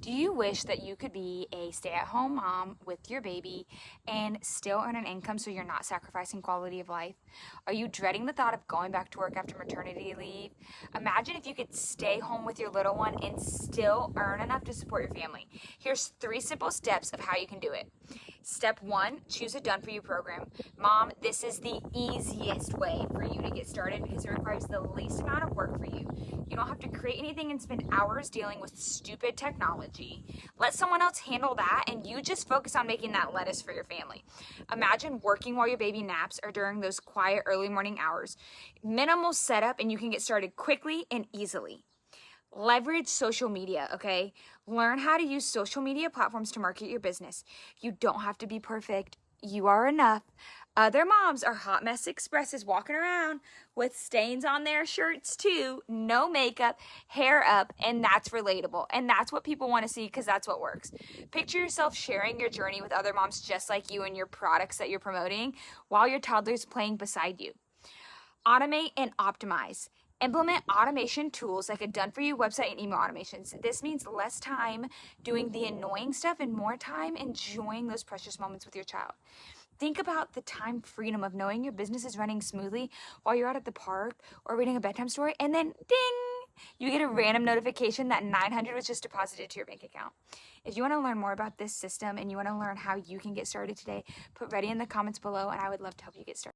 Do you wish that you could be a stay-at-home mom with your baby and still earn an income so you're not sacrificing quality of life? Are you dreading the thought of going back to work after maternity leave? Imagine if you could stay home with your little one and still earn enough to support your family. Here's 3 simple steps of how you can do it. Step 1, choose a done-for-you program. Mom, this is the easiest way for you to get started because it requires the least amount of work for you. You don't have to create anything and spend hours dealing with stupid technology. Let someone else handle that and you just focus on making that lettuce for your family. Imagine working while your baby naps or during those quiet early morning hours. Minimal setup and you can get started quickly and easily. Leverage social media, okay? Learn how to use social media platforms to market your business. You don't have to be perfect. You are enough. Other moms are hot mess expresses walking around with stains on their shirts too, no makeup, hair up, and that's relatable. And that's what people want to see because that's what works. Picture yourself sharing your journey with other moms just like you and your products that you're promoting while your toddler's playing beside you. Automate and optimize. Implement automation tools like a done-for-you website and email automations. This means less time doing the annoying stuff and more time enjoying those precious moments with your child. Think about the time freedom of knowing your business is running smoothly while you're out at the park or reading a bedtime story, and then ding, you get a random notification that $900 was just deposited to your bank account. If you want to learn more about this system and you want to learn how you can get started today, put ready in the comments below, and I would love to help you get started.